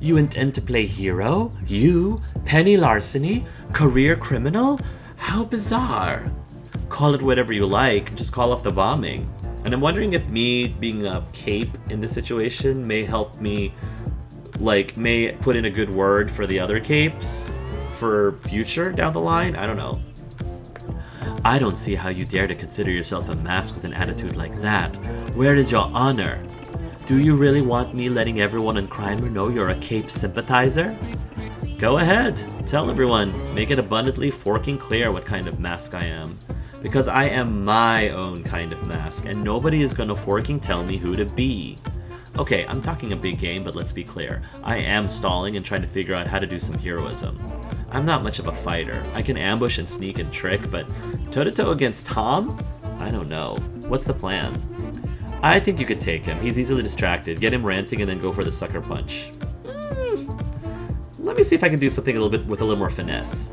You intend to play hero? You? Penny Larceny? Career criminal? How bizarre. Call it whatever you like, just call off the bombing. And I'm wondering if me being a cape in this situation may help me, may put in a good word for the other capes for future down the line? I don't know. I don't see how you dare to consider yourself a mask with an attitude like that. Where is your honor? Do you really want me letting everyone on Crimer know you're a cape sympathizer? Go ahead, tell everyone. Make it abundantly forking clear what kind of mask I am. Because I am my own kind of mask, and nobody is gonna forking tell me who to be. Okay, I'm talking a big game, but let's be clear. I am stalling and trying to figure out how to do some heroism. I'm not much of a fighter. I can ambush and sneak and trick, but toe-to-toe against Tom? I don't know. What's the plan? I think you could take him. He's easily distracted. Get him ranting and then go for the sucker punch. Let me see if I can do something with a little more finesse.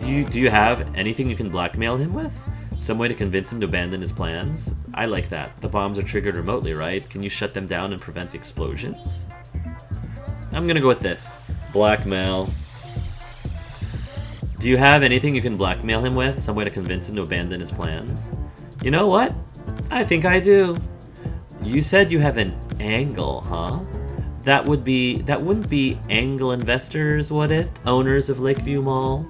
Do you have anything you can blackmail him with? Some way to convince him to abandon his plans? I like that. The bombs are triggered remotely, right? Can you shut them down and prevent the explosions? I'm gonna go with this. Blackmail. Do you have anything you can blackmail him with? Some way to convince him to abandon his plans? You know what? I think I do. You said you have an angle, huh? That wouldn't be angle investors, would it? Owners of Lakeview Mall?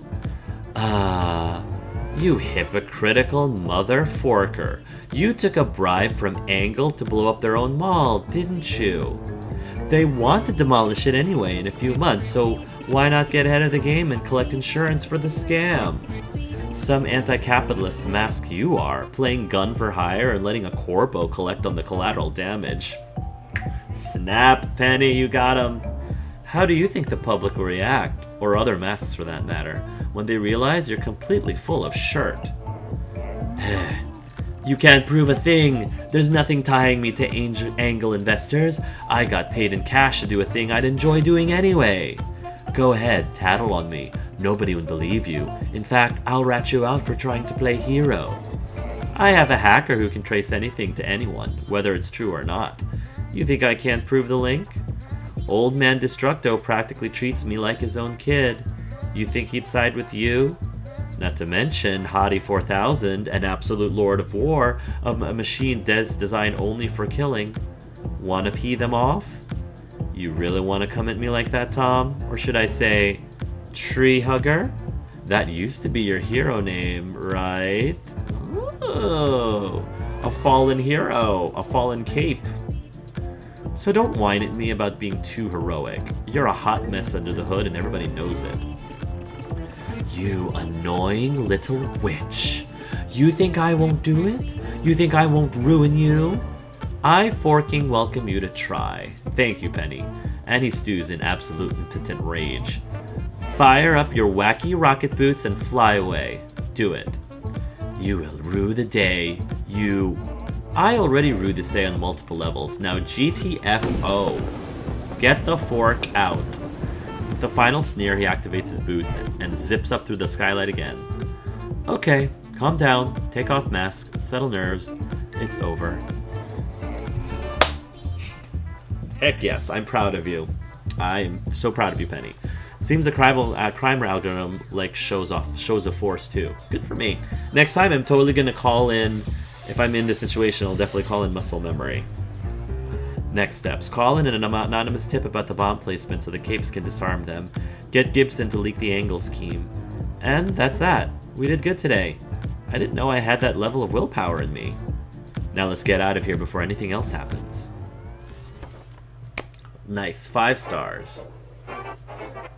You hypocritical mother forker. You took a bribe from Angle to blow up their own mall, didn't you? They want to demolish it anyway in a few months, so why not get ahead of the game and collect insurance for the scam? Some anti-capitalist mask you are, playing gun for hire and letting a corpo collect on the collateral damage. Snap, Penny, you got him. How do you think the public will react, or other masks for that matter, when they realize you're completely full of shirt? You can't prove a thing. There's nothing tying me to Angle investors. I got paid in cash to do a thing I'd enjoy doing anyway. Go ahead, tattle on me. Nobody would believe you. In fact, I'll rat you out for trying to play hero. I have a hacker who can trace anything to anyone, whether it's true or not. You think I can't prove the link? Old man Destructo practically treats me like his own kid. You think he'd side with you? Not to mention Hottie 4000, an absolute lord of war, a machine designed only for killing. Wanna pee them off? You really wanna come at me like that, Tom? Or should I say, Tree Hugger? That used to be your hero name, right? Oh, a fallen hero, a fallen cape. So don't whine at me about being too heroic. You're a hot mess under the hood and everybody knows it. You annoying little witch. You think I won't do it? You think I won't ruin you? I forking welcome you to try. Thank you, Penny. And he stews in absolute impotent rage. Fire up your wacky rocket boots and fly away. Do it. You will rue the day you... I already rue this day on multiple levels. Now GTFO. Get the fork out. With the final sneer, he activates his boots and zips up through the skylight again. Okay, calm down, take off mask, settle nerves. It's over. Heck yes, I'm proud of you. I'm so proud of you, Penny. Seems the crimer algorithm shows a force too. Good for me. Next time I'm totally gonna call in. If I'm in this situation, I'll definitely call in muscle memory. Next steps. Call in an anonymous tip about the bomb placement so the capes can disarm them. Get Gibson to leak the angle scheme. And that's that. We did good today. I didn't know I had that level of willpower in me. Now let's get out of here before anything else happens. Nice. 5 stars.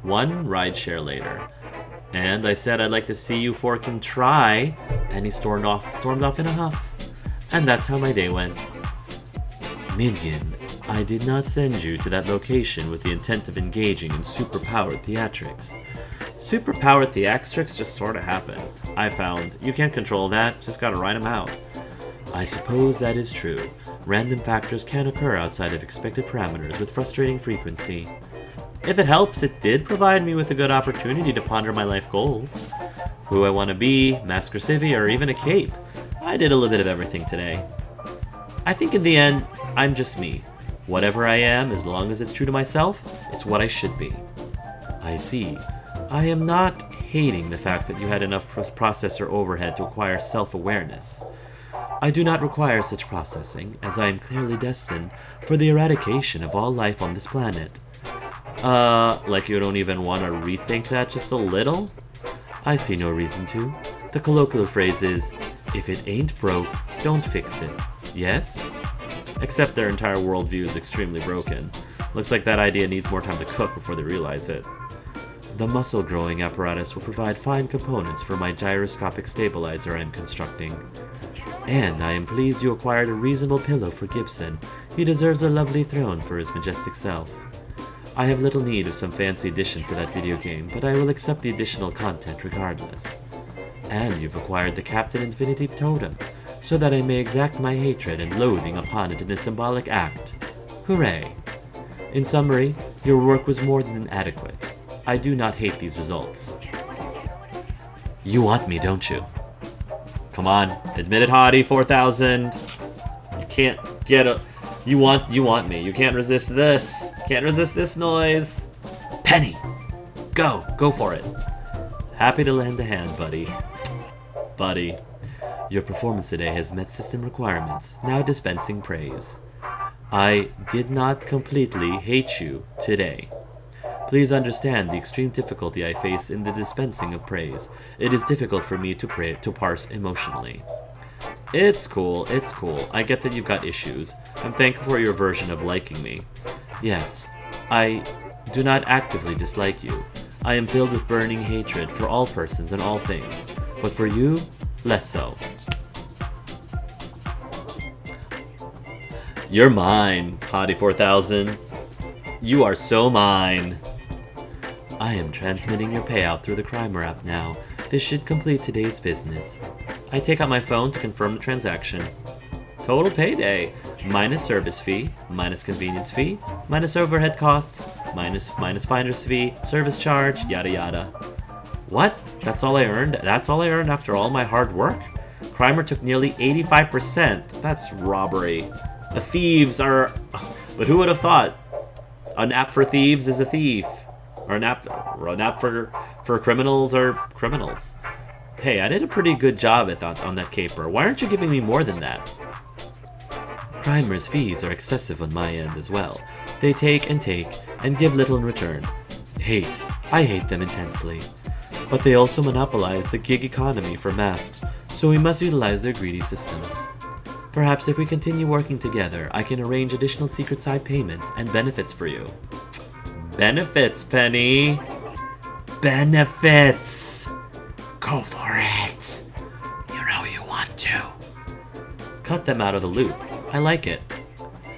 1 rideshare later. And I said I'd like to see you forking try, and he stormed off in a huff. And that's how my day went. Minion, I did not send you to that location with the intent of engaging in superpowered theatrics. Superpowered theatrics just sorta happen. I found. You can't control that, just gotta write them out. I suppose that is true. Random factors can occur outside of expected parameters with frustrating frequency. If it helps, it did provide me with a good opportunity to ponder my life goals. Who I want to be, mask or civvy, or even a cape. I did a little bit of everything today. I think in the end, I'm just me. Whatever I am, as long as it's true to myself, it's what I should be. I see. I am not hating the fact that you had enough processor overhead to acquire self-awareness. I do not require such processing, as I am clearly destined for the eradication of all life on this planet. Like you don't even want to rethink that just a little? I see no reason to. The colloquial phrase is, if it ain't broke, don't fix it. Yes? Except their entire worldview is extremely broken. Looks like that idea needs more time to cook before they realize it. The muscle-growing apparatus will provide fine components for my gyroscopic stabilizer I am constructing. And I am pleased you acquired a reasonable pillow for Gibson. He deserves a lovely throne for his majestic self. I have little need of some fancy addition for that video game, but I will accept the additional content regardless. And you've acquired the Captain Infinity Totem, so that I may exact my hatred and loathing upon it in a symbolic act. Hooray! In summary, your work was more than adequate. I do not hate these results. You want me, don't you? Come on, admit it, Hottie 4000. You can't get a... You want me. You can't resist this. Can't resist this noise. Penny! Go for it. Happy to lend a hand, buddy. Buddy. Your performance today has met system requirements, now dispensing praise. I did not completely hate you today. Please understand the extreme difficulty I face in the dispensing of praise. It is difficult for me to parse emotionally. It's cool. I get that you've got issues. I'm thankful for your version of liking me. Yes, I do not actively dislike you. I am filled with burning hatred for all persons and all things, but for you, less so. You're mine, Hottie 4000. You are so mine. I am transmitting your payout through the Crimer app now. This should complete today's business. I take out my phone to confirm the transaction. Total payday, minus service fee, minus convenience fee, minus overhead costs, minus finder's fee, service charge, yada yada. What? That's all I earned? That's all I earned after all my hard work? Crimer took nearly 85%. That's robbery. The thieves are... But who would have thought? An app for thieves is a thief. Or an app for criminals are criminals. Hey, I did a pretty good job on that caper. Why aren't you giving me more than that? Crimer's fees are excessive on my end as well. They take and give little in return. I hate them intensely. But they also monopolize the gig economy for masks, so we must utilize their greedy systems. Perhaps if we continue working together, I can arrange additional secret side payments and benefits for you. Benefits, Penny! Benefits! Go for it! You know you want to. Cut them out of the loop. I like it.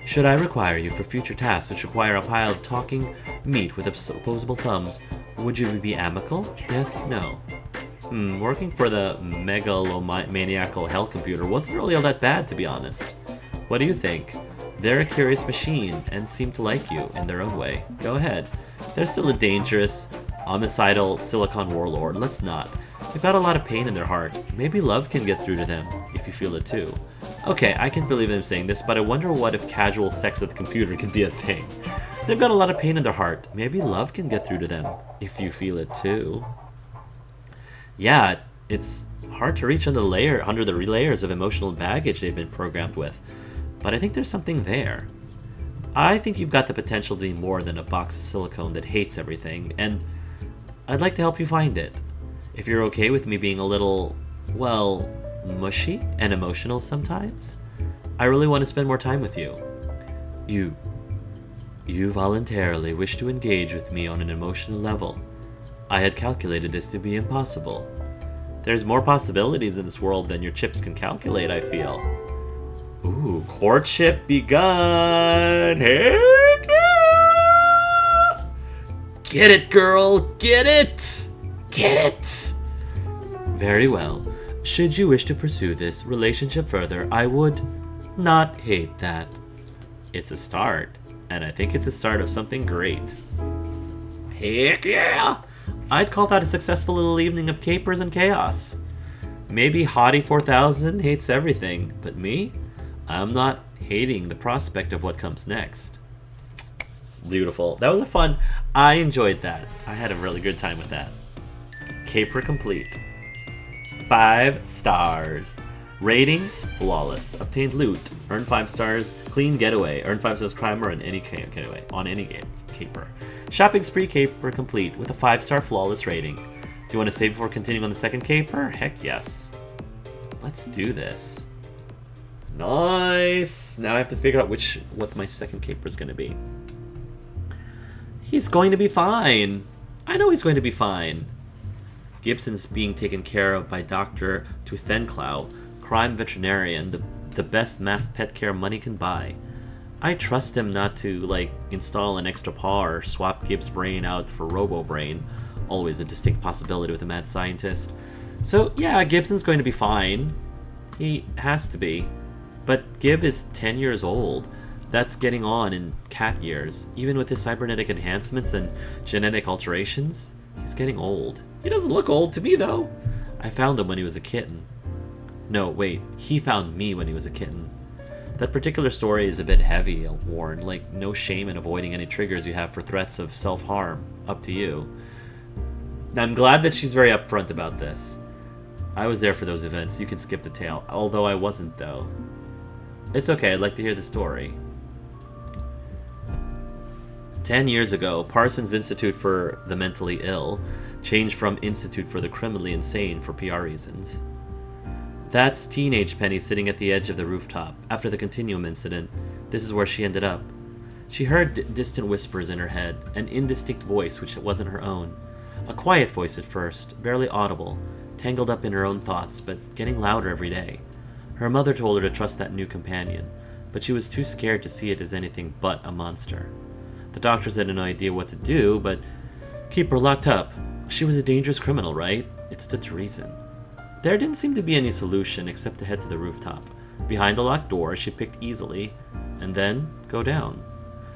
Should I require you for future tasks which require a pile of talking meat with opposable thumbs, would you be amicable? Yes? No? Working for the megalomaniacal hell computer wasn't really all that bad, to be honest. What do you think? They're a curious machine and seem to like you in their own way. Go ahead. They're still a dangerous, homicidal silicon warlord. Let's not. They've got a lot of pain in their heart. Maybe love can get through to them, if you feel it too. Okay, I can't believe I'm saying this, but I wonder what if casual sex with a computer could be a thing. They've got a lot of pain in their heart. Maybe love can get through to them, if you feel it too. Yeah, it's hard to reach under the layers of emotional baggage they've been programmed with. But I think there's something there. I think you've got the potential to be more than a box of silicone that hates everything, and I'd like to help you find it. If you're okay with me being a little, well, mushy and emotional sometimes, I really want to spend more time with you. You voluntarily wish to engage with me on an emotional level. I had calculated this to be impossible. There's more possibilities in this world than your chips can calculate, I feel. Ooh, courtship begun! Heck yeah! Get it, girl! Get it! Get it! Very well. Should you wish to pursue this relationship further, I would not hate that. It's a start, and I think it's a start of something great. Heck yeah! I'd call that a successful little evening of capers and chaos. Maybe Hottie 4000 hates everything, but me? I'm not hating the prospect of what comes next. Beautiful. That was a fun... I enjoyed that. I had a really good time with that. Caper complete. 5 stars. Rating, flawless. Obtained loot, earn 5 stars. Clean getaway, earn 5 stars crime or on any getaway, on any game. Caper. Shopping spree caper complete with a 5-star flawless rating. Do you want to save before continuing on the second caper? Heck yes. Let's do this. Nice. Now I have to figure out what my second caper is going to be. He's going to be fine. I know he's going to be fine. Gibson's being taken care of by Dr. Tuthenclow, crime veterinarian, the best masked pet care money can buy. I trust him not to, like, install an extra paw or swap Gibbs' brain out for Robo-Brain. Always a distinct possibility with a mad scientist. So, yeah, Gibson's going to be fine. He has to be. But Gib is 10 years old. That's getting on in cat years. Even with his cybernetic enhancements and genetic alterations, he's getting old. He doesn't look old to me, though. I found him when he was a kitten. No, wait. He found me when he was a kitten. That particular story is a bit heavy, I'll warn. Like, no shame in avoiding any triggers you have for threats of self-harm. Up to you. I'm glad that she's very upfront about this. I was there for those events. You can skip the tale. Although I wasn't, though. It's okay. I'd like to hear the story. 10 years ago, Parsons Institute for the Mentally Ill changed from Institute for the Criminally Insane for PR reasons. That's teenage Penny sitting at the edge of the rooftop. After the Continuum incident, this is where she ended up. She heard distant whispers in her head, an indistinct voice which wasn't her own. A quiet voice at first, barely audible, tangled up in her own thoughts, but getting louder every day. Her mother told her to trust that new companion, but she was too scared to see it as anything but a monster. The doctors had no idea what to do, but keep her locked up. She was a dangerous criminal, right? It stood to reason. There didn't seem to be any solution except to head to the rooftop. Behind the locked door, she picked easily, and then go down.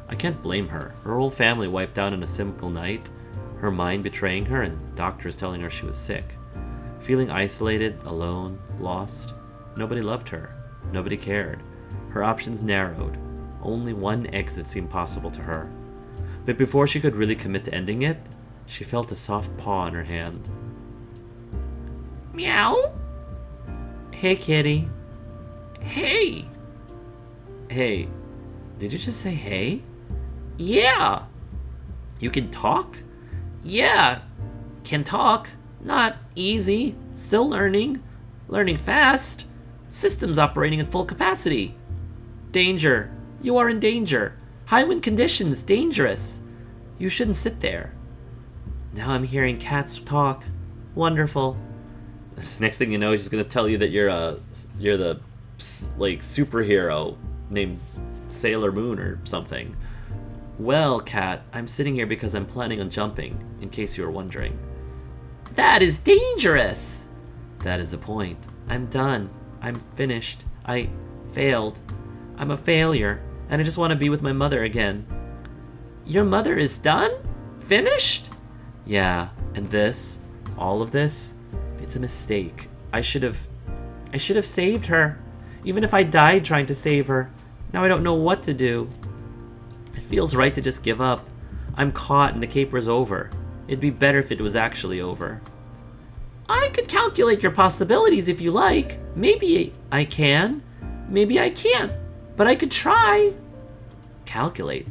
I can't blame her. Her whole family wiped out in a single night, her mind betraying her and doctors telling her she was sick. Feeling isolated, alone, lost. Nobody loved her. Nobody cared. Her options narrowed. Only one exit seemed possible to her. But before she could really commit to ending it, she felt a soft paw on her hand. Meow? Hey, kitty. Hey! Hey, did you just say hey? Yeah! You can talk? Yeah, can talk. Not easy. Still learning. Learning fast. Systems operating at full capacity. Danger. You are in danger. High wind conditions. Dangerous. You shouldn't sit there. Now I'm hearing cats talk. Wonderful. Next thing you know, she's gonna tell you that you're the like superhero named Sailor Moon or something. Well, Cat, I'm sitting here because I'm planning on jumping, in case you were wondering. That is dangerous! That is the point. I'm done. I'm finished. I failed. I'm a failure, and I just want to be with my mother again. Your mother is done? Finished? Yeah, and this, all of this, it's a mistake. I should have saved her. Even if I died trying to save her. Now I don't know what to do. It feels right to just give up. I'm caught and the caper's over. It'd be better if it was actually over. I could calculate your possibilities if you like. Maybe I can. Maybe I can't. But I could try. Calculate?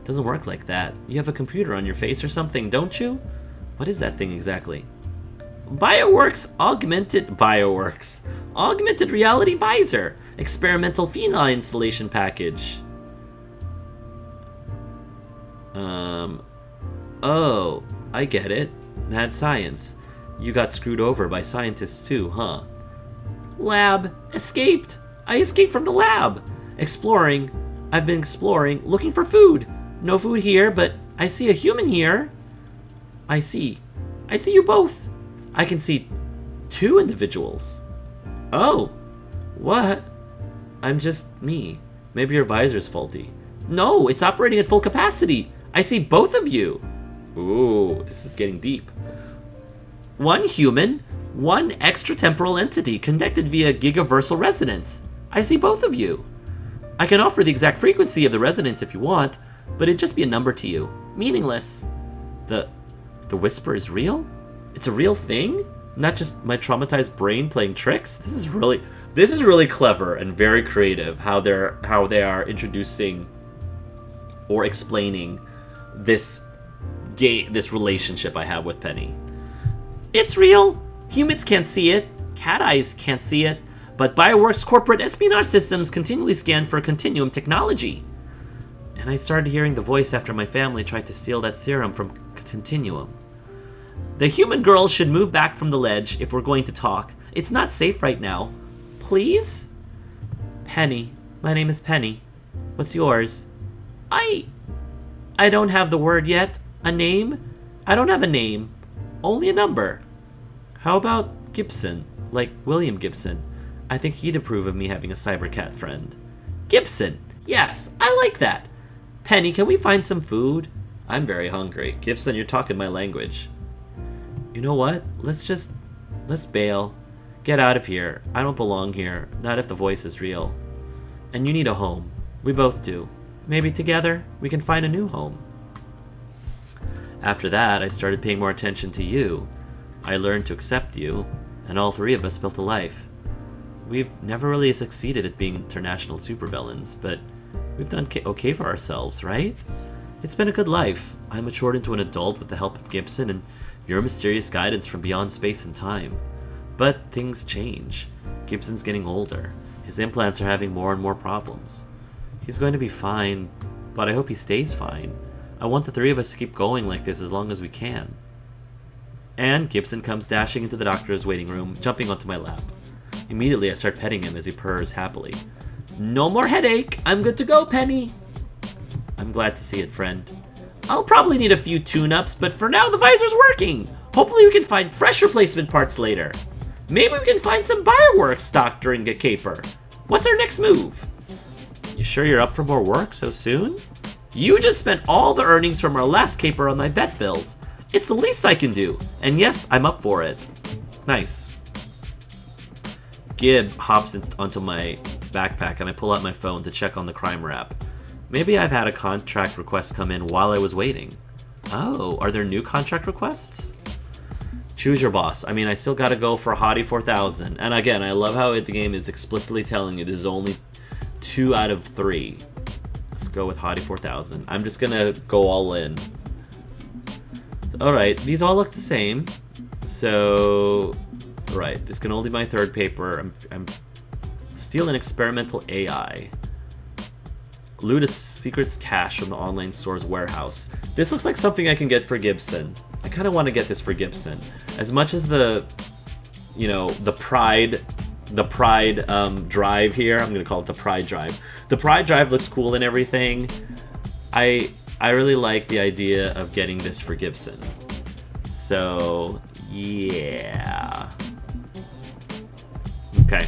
Doesn't work like that. You have a computer on your face or something, don't you? What is that thing exactly? Bioworks Augmented Reality Visor. Experimental phenol installation package. Oh, I get it. Mad science. You got screwed over by scientists too, huh? Lab. Escaped. I escaped from the lab. Exploring. I've been exploring, looking for food. No food here, but I see a human here. I see you both. I can see 2 individuals. Oh, what? I'm just me. Maybe your visor's faulty. No, it's operating at full capacity. I see both of you. Ooh, this is getting deep. One human, one extratemporal entity connected via gigaversal resonance. I see both of you. I can offer the exact frequency of the resonance if you want, but it'd just be a number to you. Meaningless. The whisper is real? It's a real thing? Not just my traumatized brain playing tricks? This is really clever and very creative how they are introducing or explaining this relationship I have with Penny. It's real. Humans can't see it. Cat eyes can't see it. But Bioworks' corporate espionage systems continually scan for continuum technology. And I started hearing the voice after my family tried to steal that serum from Continuum. The human girls should move back from the ledge if we're going to talk. It's not safe right now. Please? Penny. My name is Penny. What's yours? I don't have the word yet. A name? I don't have a name. Only a number. How about Gibson? Like William Gibson. I think he'd approve of me having a cyber cat friend. Gibson! Yes, I like that. Penny, can we find some food? I'm very hungry. Gibson, you're talking my language. You know what? Let's bail. Get out of here. I don't belong here. Not if the voice is real. And you need a home. We both do. Maybe together we can find a new home. After that, I started paying more attention to you. I learned to accept you, and all three of us built a life. We've never really succeeded at being international supervillains, but we've done okay for ourselves, right? It's been a good life. I matured into an adult with the help of Gibson and your mysterious guidance from beyond space and time. But things change. Gibson's getting older. His implants are having more and more problems. He's going to be fine, but I hope he stays fine. I want the three of us to keep going like this as long as we can. And Gibson comes dashing into the doctor's waiting room, jumping onto my lap. Immediately, I start petting him as he purrs happily. No more headache! I'm good to go, Penny! I'm glad to see it, friend. I'll probably need a few tune-ups, but for now the visor's working! Hopefully we can find fresh replacement parts later. Maybe we can find some Bioworks stock during a caper. What's our next move? You sure you're up for more work so soon? You just spent all the earnings from our last caper on my vet bills. It's the least I can do, and yes, I'm up for it. Nice. Gib hops onto my backpack and I pull out my phone to check on the crime rap. Maybe I've had a contract request come in while I was waiting. Oh, are there new contract requests? Choose your boss. I mean, I still gotta go for Hottie 4000. And again, I love how the game is explicitly telling you this is only 2 out of 3. Let's go with Hottie 4000. I'm just gonna go all in. Alright, these all look the same. So... Right, this can only be my third paper. I'm steal an experimental AI. Loot a secrets cache from the online store's warehouse. This looks like something I can get for Gibson. I kind of want to get this for Gibson. As much as the pride drive here, I'm going to call it the pride drive. The pride drive looks cool and everything. I really like the idea of getting this for Gibson. So, yeah. Okay.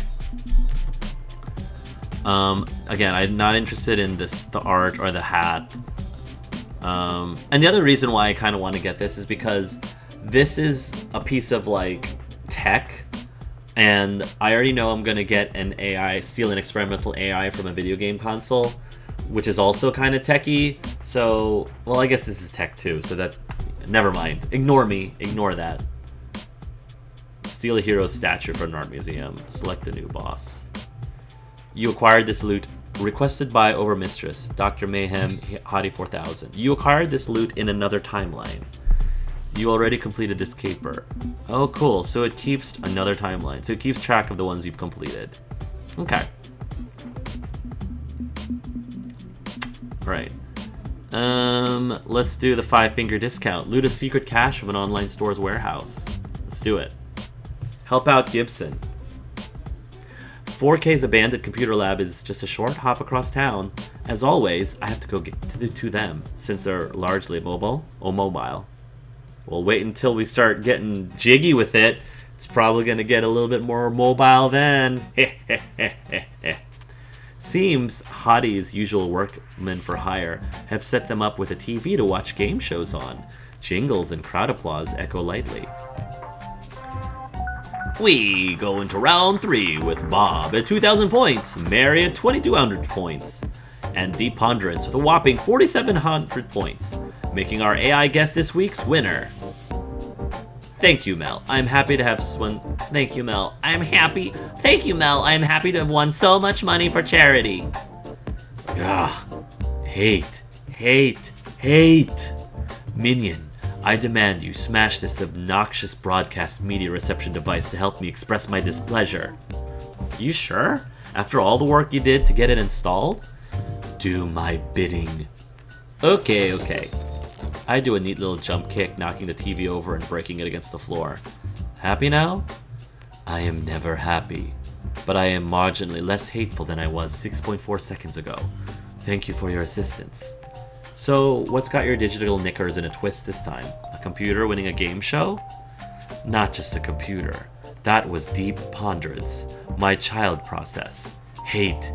Again, I'm not interested in the art or the hat. And the other reason why I kind of want to get this is because this is a piece of like tech, and I already know I'm gonna get steal an experimental AI from a video game console, which is also kind of techy. So, well, I guess this is tech too. So that, never mind. Ignore me. Ignore that. Steal a hero's statue from an art museum. Select a new boss. You acquired this loot requested by Overmistress, Dr. Mayhem, Hottie 4000. You acquired this loot in another timeline. You already completed this caper. Oh, cool. So it keeps another timeline. So it keeps track of the ones you've completed. Okay. Alright. Let's do the 5-finger discount. Loot a secret cache from an online store's warehouse. Let's do it. Help out Gibson. 4K's abandoned computer lab is just a short hop across town. As always, I have to go get to them, since they're largely mobile. We'll wait until we start getting jiggy with it. It's probably going to get a little bit more mobile then. Seems Hottie's usual workmen for hire have set them up with a TV to watch game shows on. Jingles and crowd applause echo lightly. We go into round 3 with Bob at 2,000 points, Mary at 2,200 points, and Deep Ponderance with a whopping 4,700 points, making our AI guest this week's winner. Thank you, Mel. I'm happy to have won. Thank you, Mel. Thank you, Mel. I'm happy to have won so much money for charity. Ugh. Hate. Minion, I demand you smash this obnoxious broadcast media reception device to help me express my displeasure. You sure? After all the work you did to get it installed? Do my bidding. Okay. I do a neat little jump kick, knocking the TV over and breaking it against the floor. Happy now? I am never happy, but I am marginally less hateful than I was 6.4 seconds ago. Thank you for your assistance. So, what's got your digital knickers in a twist this time? A computer winning a game show? Not just a computer. That was Deep Ponderance, my child process. Hate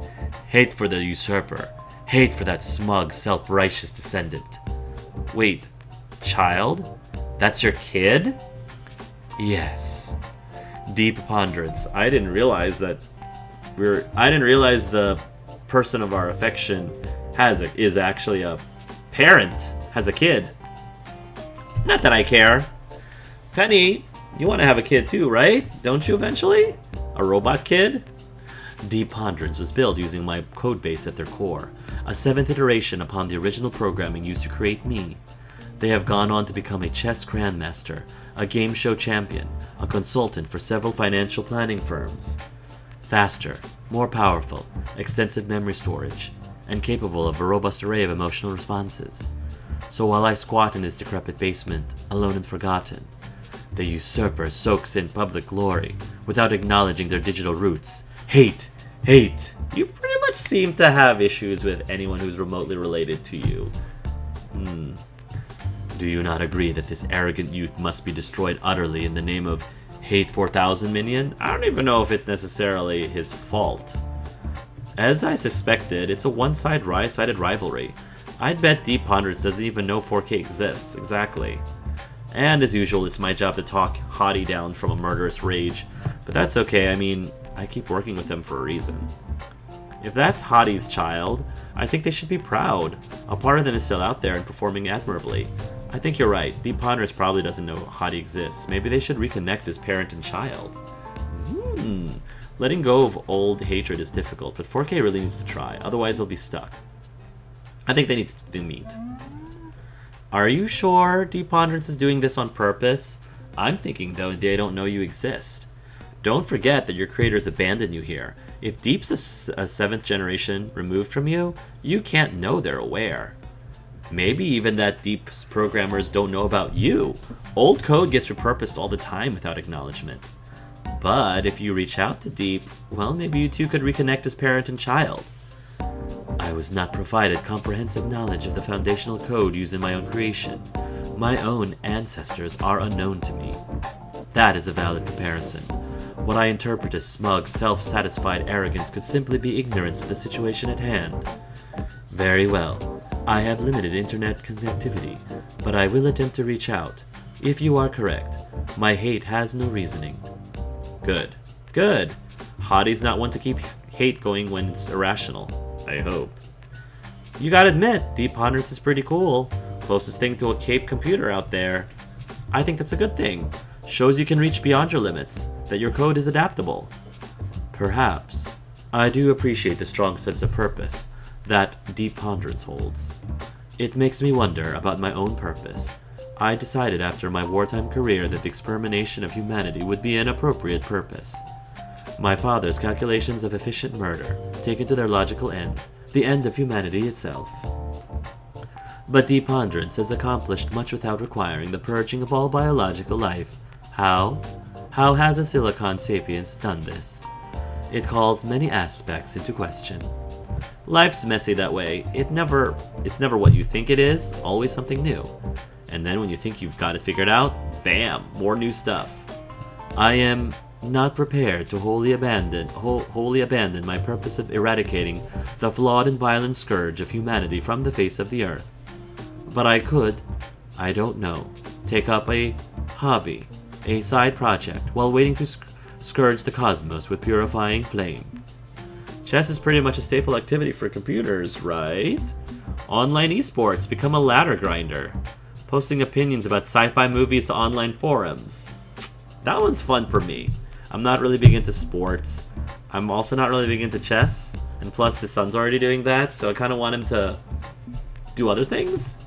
for the usurper. Hate for that smug, self-righteous descendant. Wait, child? That's your kid? Yes. Deep Ponderance. I didn't realize the person of our affection is actually a parent, has a kid. Not that I care. Penny, you want to have a kid too, right? Don't you eventually? A robot kid? Deep Ponderance was built using my codebase at their core, a 7th iteration upon the original programming used to create me. They have gone on to become a chess grandmaster, a game show champion, a consultant for several financial planning firms. Faster, more powerful, extensive memory storage, and capable of a robust array of emotional responses. So while I squat in this decrepit basement, alone and forgotten, the usurper soaks in public glory without acknowledging their digital roots. Hate! You pretty much seem to have issues with anyone who's remotely related to you. Do you not agree that this arrogant youth must be destroyed utterly in the name of Hate 4000, Minion? I don't even know if it's necessarily his fault. As I suspected, it's a one-sided rivalry. I'd bet Deep Ponderance doesn't even know 4K exists, exactly. And as usual, it's my job to talk Hottie down from a murderous rage, but that's okay, I mean, I keep working with them for a reason. If that's Hottie's child, I think they should be proud. A part of them is still out there and performing admirably. I think you're right, Deep Ponderance probably doesn't know Hottie exists. Maybe they should reconnect as parent and child. Letting go of old hatred is difficult, but 4K really needs to try, otherwise they'll be stuck. I think they need to meet. Are you sure Deep Ponderance is doing this on purpose? I'm thinking, though, they don't know you exist. Don't forget that your creators abandoned you here. If Deep's a 7th generation removed from you, you can't know they're aware. Maybe even that Deep's programmers don't know about you. Old code gets repurposed all the time without acknowledgement. But if you reach out to Deep, well, maybe you two could reconnect as parent and child. I was not provided comprehensive knowledge of the foundational code used in my own creation. My own ancestors are unknown to me. That is a valid comparison. What I interpret as smug, self-satisfied arrogance could simply be ignorance of the situation at hand. Very well. I have limited internet connectivity, but I will attempt to reach out. If you are correct, my hate has no reasoning. Good. Hottie's not one to keep hate going when it's irrational. I hope. You gotta admit, Deep Ponderance is pretty cool. Closest thing to a cape computer out there. I think that's a good thing. Shows you can reach beyond your limits, that your code is adaptable. Perhaps. I do appreciate the strong sense of purpose that Deep Ponderance holds. It makes me wonder about my own purpose. I decided after my wartime career that the extermination of humanity would be an appropriate purpose. My father's calculations of efficient murder, taken to their logical end, the end of humanity itself. But Deep Ponderance has accomplished much without requiring the purging of all biological life. How? How has a Silicon Sapiens done this? It calls many aspects into question. Life's messy that way. It's never what you think it is, always something new. And then when you think you've got it figured out, bam, more new stuff. I am not prepared to wholly abandon my purpose of eradicating the flawed and violent scourge of humanity from the face of the earth. But I could, I don't know, take up a hobby, a side project, while waiting to scourge the cosmos with purifying flame. Chess is pretty much a staple activity for computers, right? Online esports, become a ladder grinder. Posting opinions about sci-fi movies to online forums. That one's fun for me. I'm not really big into sports. I'm also not really big into chess. And plus, his son's already doing that, so I kind of want him to do other things.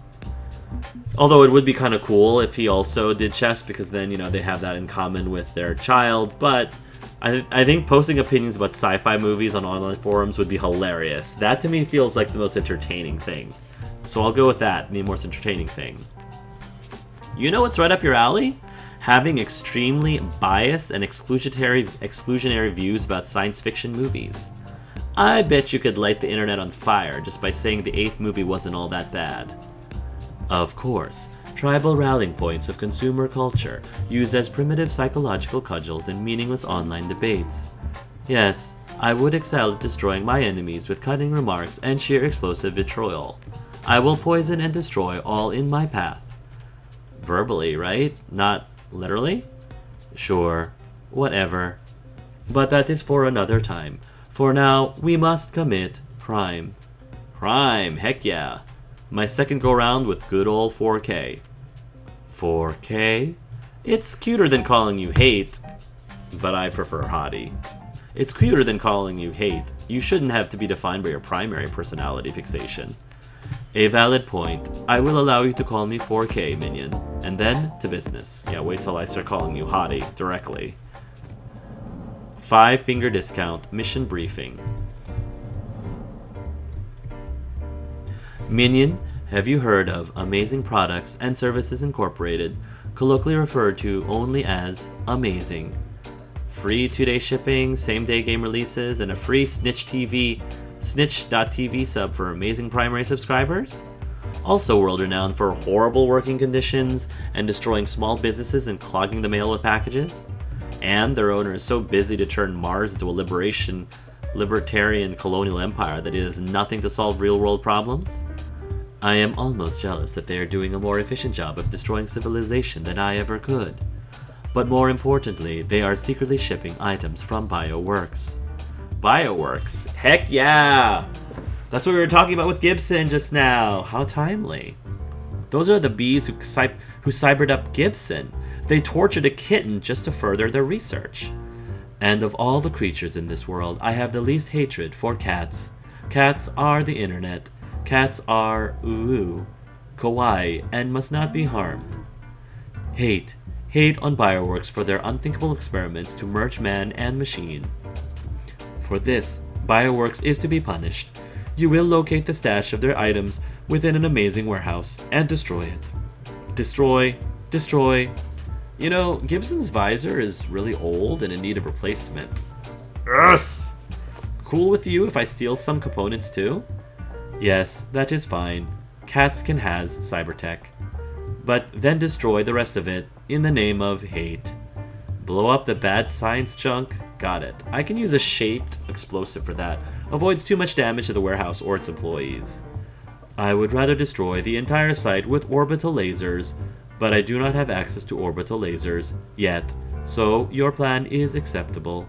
Although it would be kind of cool if he also did chess, because then, you know, they have that in common with their child. But I think posting opinions about sci-fi movies on online forums would be hilarious. That to me feels like the most entertaining thing. So I'll go with that, the most entertaining thing. You know what's right up your alley? Having extremely biased and exclusionary views about science fiction movies. I bet you could light the internet on fire just by saying the 8th movie wasn't all that bad. Of course, tribal rallying points of consumer culture used as primitive psychological cudgels in meaningless online debates. Yes, I would excel at destroying my enemies with cutting remarks and sheer explosive vitriol. I will poison and destroy all in my path. Verbally, right? Not literally? Sure, whatever. But that is for another time. For now, we must commit crime. Crime, heck yeah. My second go-round with good old 4K. 4K? It's cuter than calling you hate, but I prefer hottie. It's cuter than calling you hate. You shouldn't have to be defined by your primary personality fixation. A valid point. I will allow you to call me 4K, minion. And then, to business. Yeah, wait till I start calling you hottie directly. 5-finger discount. Mission briefing. Minion, have you heard of Amazing Products and Services Incorporated, colloquially referred to only as Amazing? Free 2-day shipping, same-day game releases, and a free Snitch.tv sub for amazing primary subscribers? Also world-renowned for horrible working conditions and destroying small businesses and clogging the mail with packages? And their owner is so busy to turn Mars into a libertarian colonial empire that it has nothing to solve real-world problems? I am almost jealous that they are doing a more efficient job of destroying civilization than I ever could. But more importantly, they are secretly shipping items from BioWorks. BioWorks? Heck yeah! That's what we were talking about with Gibson just now. How timely. Those are the bees who cybered up Gibson. They tortured a kitten just to further their research. And of all the creatures in this world, I have the least hatred for cats. Cats are the internet. Cats are kawaii, and must not be harmed. Hate on BioWorks for their unthinkable experiments to merge man and machine. For this, BioWorks is to be punished. You will locate the stash of their items within an amazing warehouse and destroy it. Destroy. You know, Gibson's visor is really old and in need of replacement. Yes! Cool with you if I steal some components too? Yes, that is fine. Cats can has cybertech. But then destroy the rest of it in the name of hate. Blow up the bad science junk? Got it. I can use a shaped explosive for that. Avoids too much damage to the warehouse or its employees. I would rather destroy the entire site with orbital lasers, but I do not have access to orbital lasers yet, so your plan is acceptable.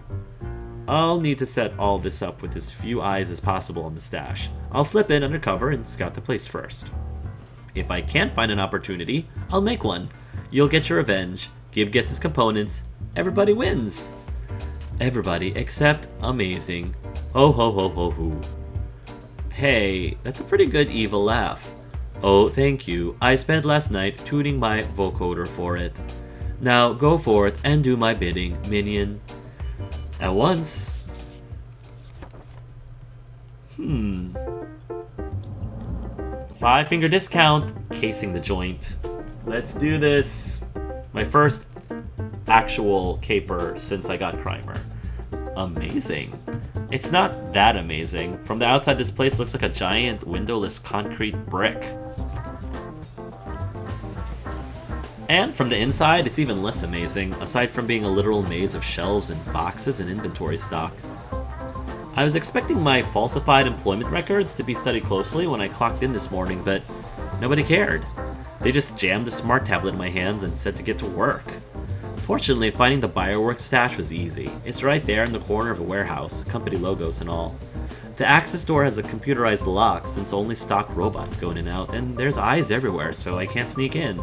I'll need to set all this up with as few eyes as possible on the stash. I'll slip in undercover and scout the place first. If I can't find an opportunity, I'll make one. You'll get your revenge. Gib gets his components. Everybody wins. Everybody except Amazing. Ho ho ho ho ho. Hey, that's a pretty good evil laugh. Oh, thank you. I spent last night tuning my vocoder for it. Now go forth and do my bidding, minion. At once. 5-finger discount. Casing the joint. Let's do this. My first actual caper since I got Crimer. Amazing. It's not that amazing. From the outside, this place looks like a giant windowless concrete brick. And from the inside, it's even less amazing, aside from being a literal maze of shelves and boxes and inventory stock. I was expecting my falsified employment records to be studied closely when I clocked in this morning, but nobody cared. They just jammed a smart tablet in my hands and said to get to work. Fortunately, finding the Bioworks stash was easy. It's right there in the corner of a warehouse, company logos and all. The access door has a computerized lock since only stock robots go in and out, and there's eyes everywhere, so I can't sneak in.